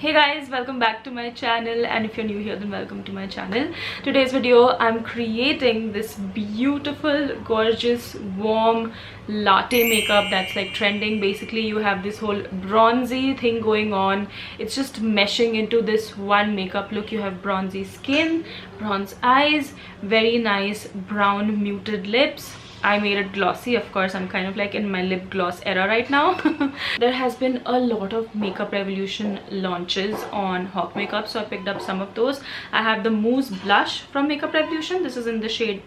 Hey guys, welcome back to my channel, and if you're new here then welcome to my channel. Today's video I'm creating this beautiful, gorgeous, warm latte makeup that's like trending. Basically you have this whole bronzy thing going on. It's just meshing into this one makeup look. You have bronzy skin, bronze eyes, very nice brown muted lips. I made it glossy. Of course, I'm kind of like in my lip gloss era right now. There has been a lot of Makeup Revolution launches on Hawk Makeup, so I picked up some of those. I have the Mousse blush from Makeup Revolution. This is in the shade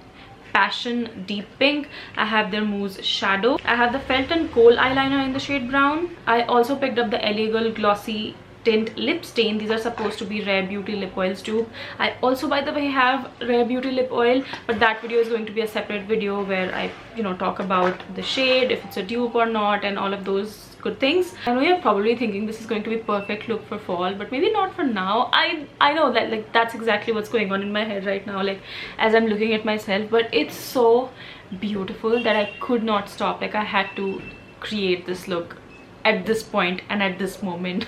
Passion Deep Pink. I have their Mousse shadow. I have the Felt and Kohl eyeliner in the shade brown. I also picked up the LA Girl glossy tint lip stain. These are supposed to be Rare Beauty lip oils dupe. I also, by the way, have Rare Beauty lip oil, but that video is going to be a separate video where I talk about the shade, if it's a dupe or not, and all of those good things. I know you're probably thinking this is going to be perfect look for fall, but maybe not for now. I know that like that's exactly what's going on in my head right now, like as I'm looking at myself, but it's so beautiful that I could not stop. Like I had to create this look at this point and at this moment.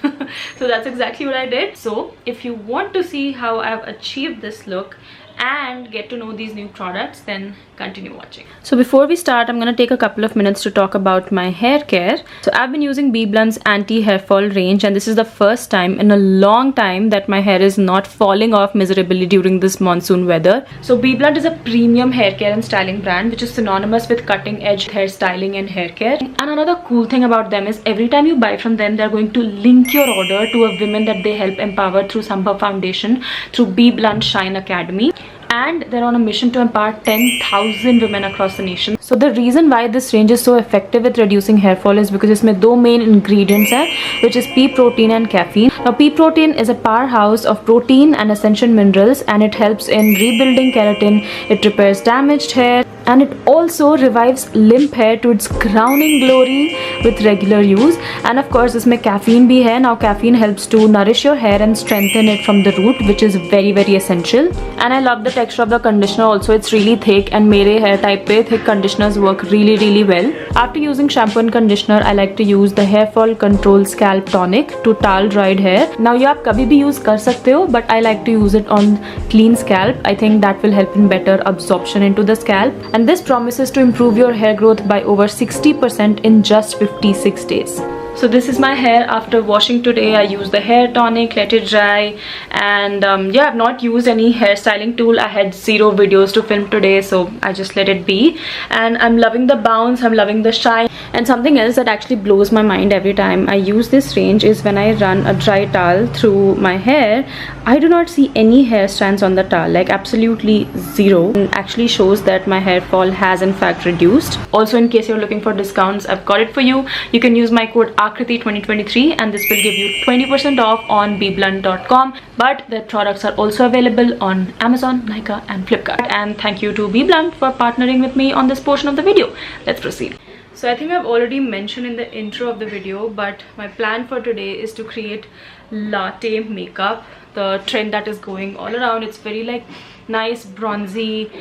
So that's exactly what I did. So if you want to see how I've achieved this look and get to know these new products, then continue watching. So before we start, I'm gonna take a couple of minutes to talk about my hair care. So I've been using BBlunt's anti-hair fall range, and this is the first time in a long time that my hair is not falling off miserably during this monsoon weather. So BBlunt is a premium hair care and styling brand which is synonymous with cutting edge hair styling and hair care. And another cool thing about them is every time you buy from them, they're going to link your order to a woman that they help empower through Sambhav Foundation through BBlunt Shine Academy. And they're on a mission to empower 10,000 women across the nation. So the reason why this range is so effective with reducing hair fall is because इसमें दो main ingredients हैं, which is pea protein and caffeine. Now pea protein is a powerhouse of protein and essential minerals, and it helps in rebuilding keratin, it repairs damaged hair, and it also revives limp hair to its crowning glory with regular use. And of course इसमें caffeine भी है. Now caffeine helps to nourish your hair and strengthen it from the root, which is very essential. And I love the texture of the conditioner also. It's really thick, and मेरे hair type पे thick conditioners work really well. After using shampoo and conditioner, I like to use the hair fall control scalp tonic to towel dried hair. Now ये आप कभी भी use कर सकते हो, but I like to use it on clean scalp. I think that will help in better absorption into the scalp, and this promises to improve your hair growth by over 60% in just 56 days. So this is my hair after washing today. I used the hair tonic, let it dry, and yeah, I've not used any hairstyling tool. I had zero videos to film today, so I just let it be. And I'm loving the bounce, I'm loving the shine. And something else that actually blows my mind every time I use this range is when I run a dry towel through my hair, I do not see any hair strands on the towel, like absolutely zero. It actually shows that my hair fall has in fact reduced. Also, in case you're looking for discounts, I've got it for you. You can use my code Akriti 2023 and this will give you 20% off on BBlunt.com. But their products are also available on Amazon, Nykaa and Flipkart. And thank you to BBlunt for partnering with me on this portion of the video. Let's proceed. So I think I've already mentioned in the intro of the video, but my plan for today is to create latte makeup, the trend that is going all around. It's very like nice bronzy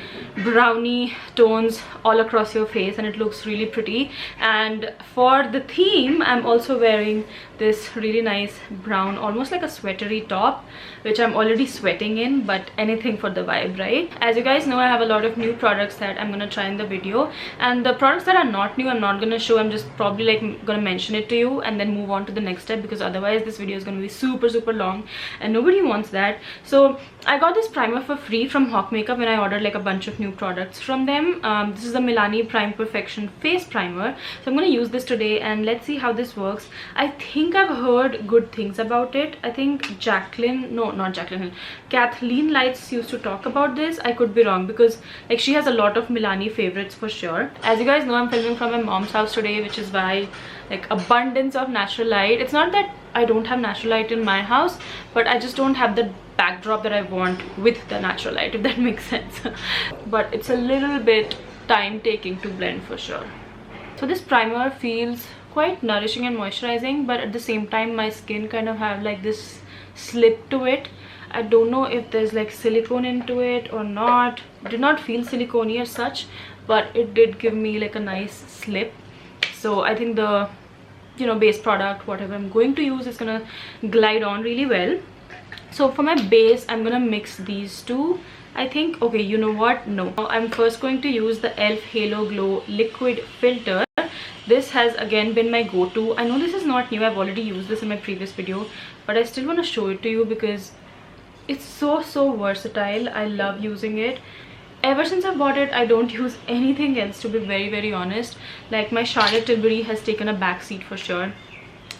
brownie tones all across your face, and it looks really pretty. And for the theme, I'm also wearing this really nice brown, almost like a sweatery top, which I'm already sweating in, but anything for the vibe, right? As you guys know, I have a lot of new products that I'm gonna try in the video, and the products that are not new I'm not gonna show. I'm just probably like gonna mention it to you and then move on to the next step, because otherwise this video is gonna be super long and nobody wants that. So I got this primer for free from Hawk Makeup when I ordered like a bunch of new products from them. This is the Milani Prime Perfection Face Primer. So I'm going to use this today and let's see how this works. I think I've heard good things about it. I think Kathleen Lights used to talk about this. I could be wrong, because like she has a lot of Milani favorites for sure. As you guys know, I'm filming from my mom's house today, which is why like abundance of natural light. It's not that I don't have natural light in my house, but I just don't have the backdrop that I want with the natural light, if that makes sense. But it's a little bit time taking to blend for sure. So this primer feels quite nourishing and moisturizing, but at the same time my skin kind of have like this slip to it. I don't know if there's like silicone into it or not. It did not feel silicone as such, but it did give me like a nice slip. So I think the you know, base product, whatever I'm going to use is gonna glide on really well. So for my base, I'm gonna mix these two, I think. Okay, you know what, no, I'm first going to use the e.l.f. Halo Glow liquid filter. This has again been my go-to. I know this is not new, I've already used this in my previous video, but I still want to show it to you because it's so versatile. I love using it. Ever since I bought it, I don't use anything else, to be very honest. Like, my Charlotte Tilbury has taken a backseat for sure.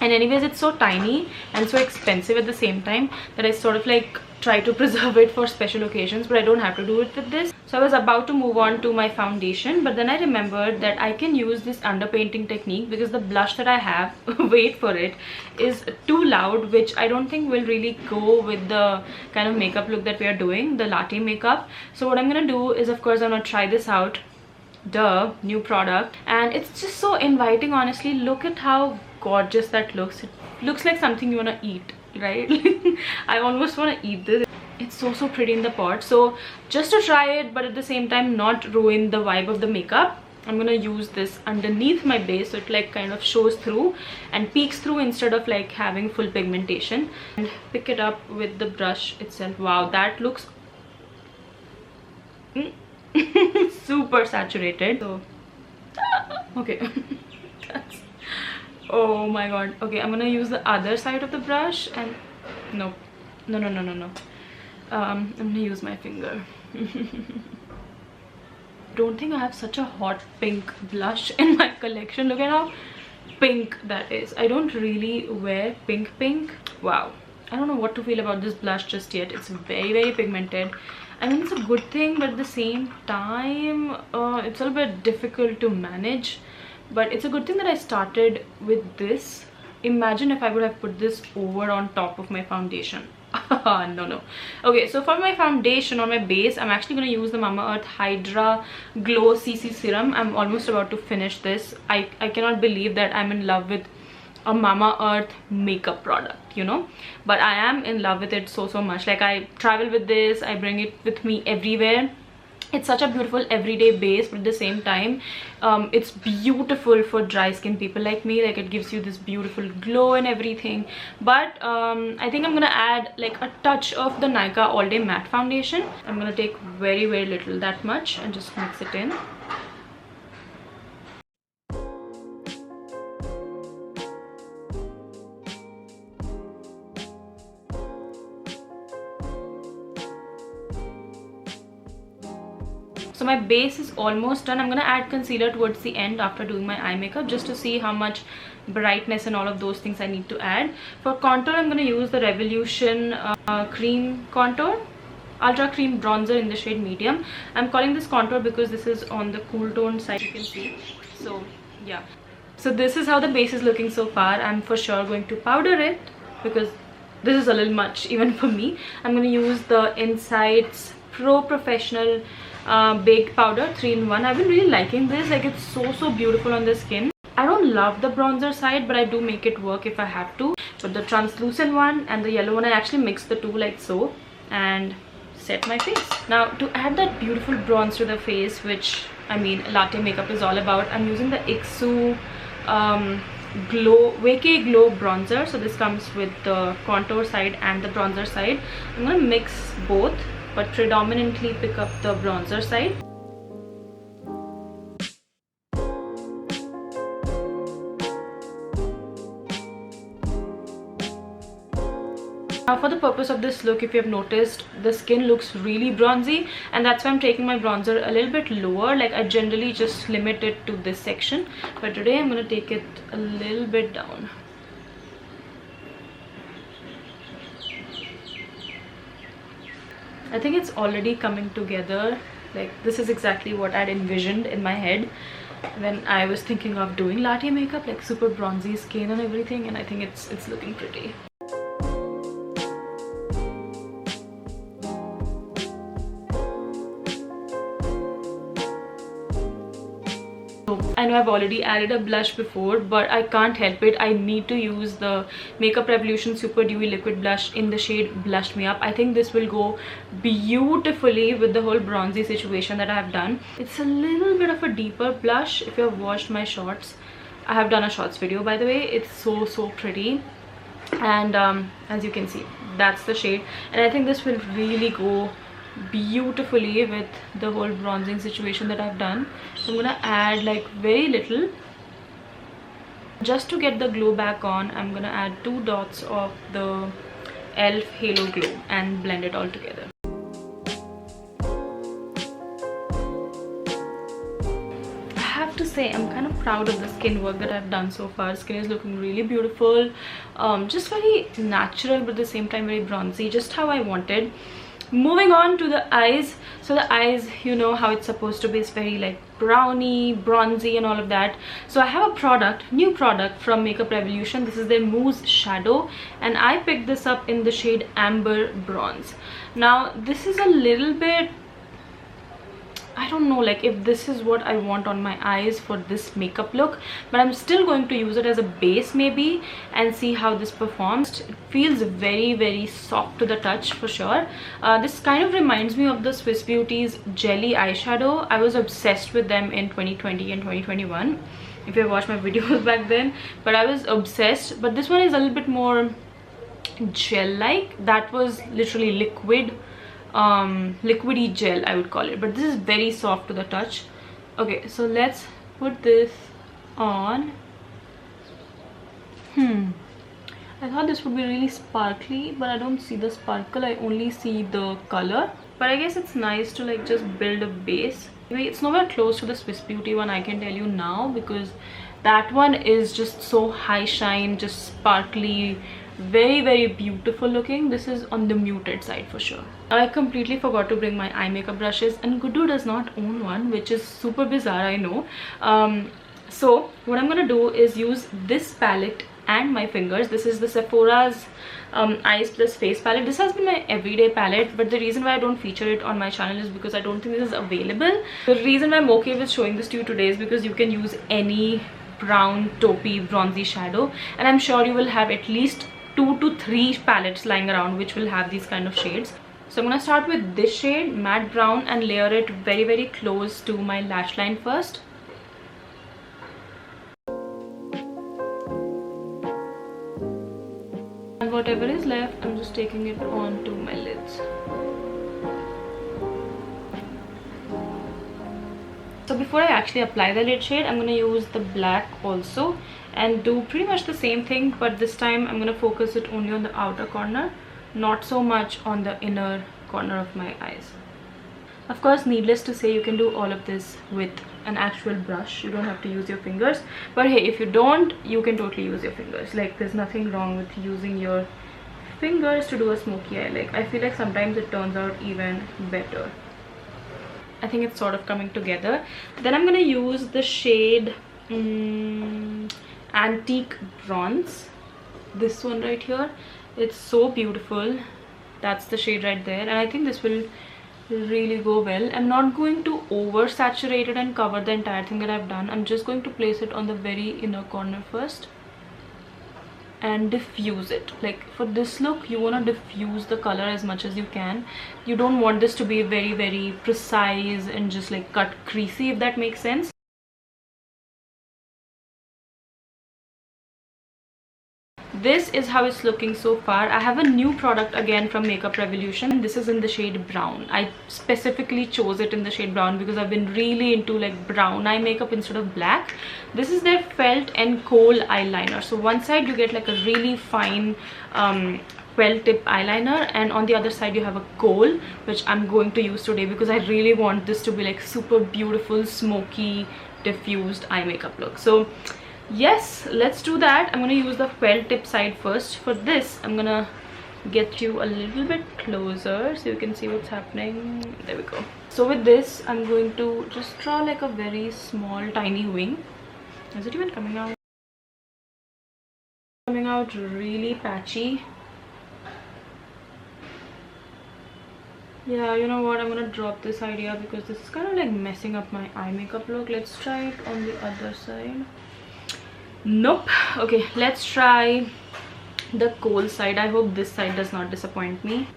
And anyways, it's so tiny and so expensive at the same time that I sort of like try to preserve it for special occasions, but I don't have to do it with this. So I was about to move on to my foundation, but then I remembered that I can use this underpainting technique because the blush that I have, wait for it, is too loud, which I don't think will really go with the kind of makeup look that we are doing, the latte makeup. So what I'm gonna do is, of course, I'm gonna try this out. Duh, new product, and it's just so inviting, honestly. Look at how gorgeous that looks. It looks like something you want to eat, right? I almost want to eat this. It's so pretty in the pot. So just to try it, but at the same time not ruin the vibe of the makeup, I'm gonna use this underneath my base, so it like kind of shows through and peeks through instead of like having full pigmentation, and pick it up with the brush itself. Wow, that looks super saturated. So okay. Oh my god. Okay, I'm gonna use the other side of the brush, and no, I'm gonna use my finger. Don't think I have such a hot pink blush in my collection. Look at how pink that is. I don't really wear pink. Wow, I don't know what to feel about this blush just yet. It's very pigmented. I mean, it's a good thing, but at the same time it's a little bit difficult to manage. But it's a good thing that I started with this. Imagine if I would have put this over on top of my foundation. No. Okay, so for my foundation or my base, I'm actually going to use the Mamaearth Hydra Glow CC Serum. I'm almost about to finish this. I cannot believe that I'm in love with a Mamaearth makeup product, you know, but I am in love with it so much. Like, I travel with this, I bring it with me everywhere. It's such a beautiful everyday base, but at the same time it's beautiful for dry skin people like me. Like, it gives you this beautiful glow and everything. But I think I'm gonna add like a touch of the Nykaa All Day Matte Foundation. I'm gonna take very little, that much, and just mix it in. So my base is almost done. I'm gonna add concealer towards the end after doing my eye makeup, just to see how much brightness and all of those things I need to add. For contour, I'm gonna use the Revolution cream contour, ultra cream bronzer in the shade medium. I'm calling this contour because this is on the cool tone side, you can see. So yeah, so this is how the base is looking so far. I'm for sure going to powder it because this is a little much even for me. I'm gonna use the Insights Pro Professional baked powder 3-in-1. I've been really liking this. Like, it's so beautiful on the skin. I don't love the bronzer side, but I do make it work if I have to. But the translucent one and the yellow one, I actually mix the two like so and set my face. Now, to add that beautiful bronze to the face, which I mean latte makeup is all about, I'm using the IXU Vacay Glow bronzer. So this comes with the contour side and the bronzer side. I'm gonna mix both, but predominantly pick up the bronzer side. Now, for the purpose of this look, if you have noticed, the skin looks really bronzy, and that's why I'm taking my bronzer a little bit lower. Like, I generally just limit it to this section, but today I'm going to take it a little bit down. I think it's already coming together. Like, this is exactly what I'd envisioned in my head when I was thinking of doing latte makeup, like super bronzy skin and everything, and I think it's looking pretty. I know I've already added a blush before, but I can't help it. I need to use the Makeup Revolution Super Dewy Liquid Blush in the shade Blush Me Up. I think this will go beautifully with the whole bronzy situation that I have done. It's a little bit of a deeper blush if you have watched my shorts. I have done a shorts video, by the way. It's so pretty. And as you can see, that's the shade, and I think this will really go beautifully with the whole bronzing situation that I've done. So I'm gonna add like very little just to get the glow back on. I'm gonna add 2 dots of the Elf Halo Glow and blend it all together. To say I'm kind of proud of the skin work that I've done so far. Skin is looking really beautiful, just very natural but at the same time very bronzy, just how I wanted. Moving on to the eyes. So the eyes, you know how it's supposed to be, it's very like browny, bronzy and all of that. So I have a new product from Makeup Revolution. This is their mousse shadow, and I picked this up in the shade Amber Bronze. Now this is a little bit, I don't know like if this is what I want on my eyes for this makeup look, but I'm still going to use it as a base maybe and see how this performs. It feels very soft to the touch for sure. This kind of reminds me of the Swiss Beauty's Jelly eyeshadow. I was obsessed with them in 2020 and 2021 if you have watched my videos back then, but I was obsessed. But this one is a little bit more gel like. That was literally liquidy gel, I would call it, but this is very soft to the touch. Okay, so let's put this on. I thought this would be really sparkly, but I don't see the sparkle, I only see the color. But I guess it's nice to like just build a base. Anyway, it's nowhere close to the Swiss Beauty one, I can tell you now, because that one is just so high shine, just sparkly, very beautiful looking. This is on the muted side for sure. I completely forgot to bring my eye makeup brushes, and Gudu does not own one, which is super bizarre, I know. So what I'm gonna do is use this palette and my fingers. This is the Sephora's Eyes Plus Face palette. This has been my everyday palette, but the reason why I don't feature it on my channel is because I don't think this is available. The reason why I'm okay with showing this to you today is because you can use any brown taupey bronzy shadow, and I'm sure you will have at least 2 to 3 palettes lying around which will have these kind of shades. So I'm going to start with this shade, matte brown, and layer it very close to my lash line first. And whatever is left, I'm just taking it onto my lids. So before I actually apply the lid shade, I'm going to use the black also and do pretty much the same thing, but this time I'm going to focus it only on the outer corner, not so much on the inner corner of my eyes. Of course, needless to say, you can do all of this with an actual brush. You don't have to use your fingers, but hey, if you don't, you can totally use your fingers. Like, there's nothing wrong with using your fingers to do a smoky eye. Like, I feel like sometimes it turns out even better. I think it's sort of coming together. Then I'm going to use the shade Antique Bronze, this one right here. It's so beautiful. That's the shade right there, and I think this will really go well. I'm not going to oversaturate it and cover the entire thing that I've done. I'm just going to place it on the very inner corner first and diffuse it. Like, for this look, you want to diffuse the color as much as you can. You don't want this to be very precise and just like cut creasy, if that makes sense. This is how it's looking so far. I have a new product again from Makeup Revolution. This is in the shade brown. I specifically chose it in the shade brown because I've been really into like brown eye makeup instead of black. This is their felt and kohl eyeliner. So one side you get like a really fine felt tip eyeliner, and on the other side you have a kohl, which I'm going to use today because I really want this to be like super beautiful, smoky, diffused eye makeup look. So yes, let's do that. I'm going to use the felt tip side first. For this, I'm going to get you a little bit closer so you can see what's happening. There we go. So with this, I'm going to just draw like a very small, tiny wing. Is it even coming out? Coming out really patchy. Yeah, you know what? I'm going to drop this idea because this is kind of like messing up my eye makeup look. Let's try it on the other side. Nope. Okay, let's try the kohl side. I hope this side does not disappoint me.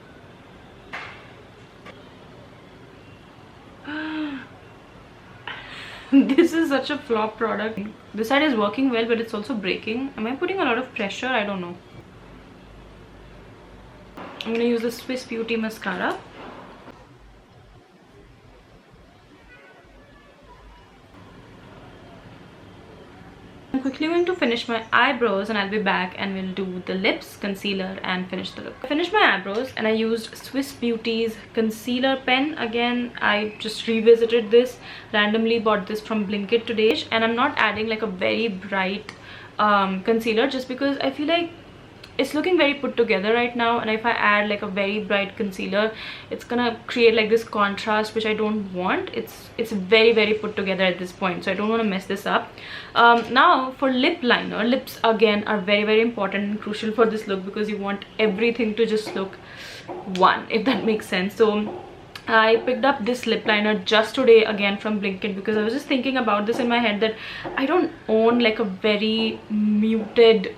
This is such a flop product. This side is working well, but it's also breaking. Am I putting a lot of pressure? I don't know. I'm gonna use the Swiss Beauty mascara. I'm quickly going to finish my eyebrows, and I'll be back and we'll do the lips, concealer, and finish the look. I finished my eyebrows and I used Swiss Beauty's concealer pen. Again, I just revisited this, randomly bought this from Blinkit today, and I'm not adding like a very bright concealer just because I feel like it's looking very put together right now, and if I add like a very bright concealer, it's gonna create like this contrast which I don't want. It's very put together at this point, so I don't want to mess this up. Now for lip liner, lips again are very important and crucial for this look because you want everything to just look one, if that makes sense. So I picked up this lip liner just today again from Blinkit because I was just thinking about this in my head that I don't own like a very muted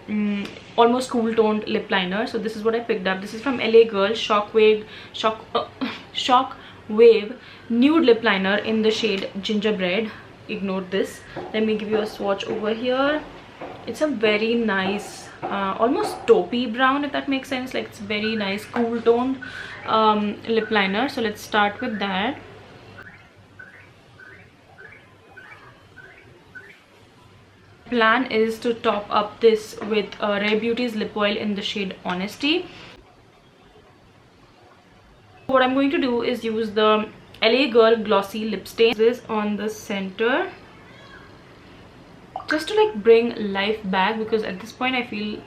almost cool toned lip liner. So this is what I picked up. This is from LA Girl Shockwave nude lip liner in the shade Gingerbread. Ignore this. Let me give you a swatch over here. It's a very nice almost taupey brown, if that makes sense. Like it's very nice cool toned lip liner. So let's start with that. Plan is to top up this with Rare Beauty's lip oil in the shade Honesty. What I'm going to do is use the LA Girl glossy lip stain. This on the center, just to like bring life back, because at this point I feel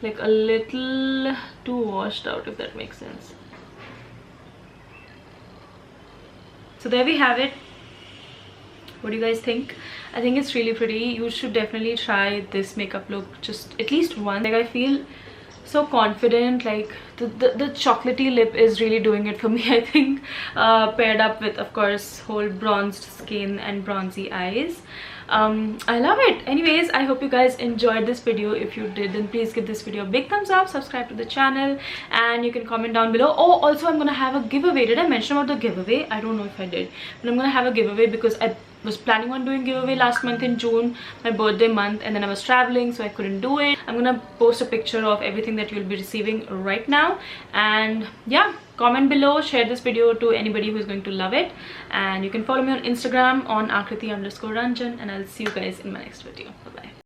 like a little too washed out, if that makes sense. So there we have it. What do you guys think? I think it's really pretty. You should definitely try this makeup look just at least once. Like I feel so confident. Like the chocolatey lip is really doing it for me, I think, paired up with, of course, whole bronzed skin and bronzy eyes. I love it. Anyways, I hope you guys enjoyed this video. If you did, then please give this video a big thumbs up, subscribe to the channel, and you can comment down below. Oh, also I'm gonna have a giveaway. Did I mention about the giveaway? I don't know if I did, but I'm gonna have a giveaway because I was planning on doing giveaway last month in June, my birthday month, and then I was traveling, so I couldn't do it. I'm gonna post a picture of everything that you'll be receiving right now, and yeah, comment below, share this video to anybody who's going to love it, and you can follow me on Instagram on Akriti_Ranjan, and I'll see you guys in my next video. Bye bye.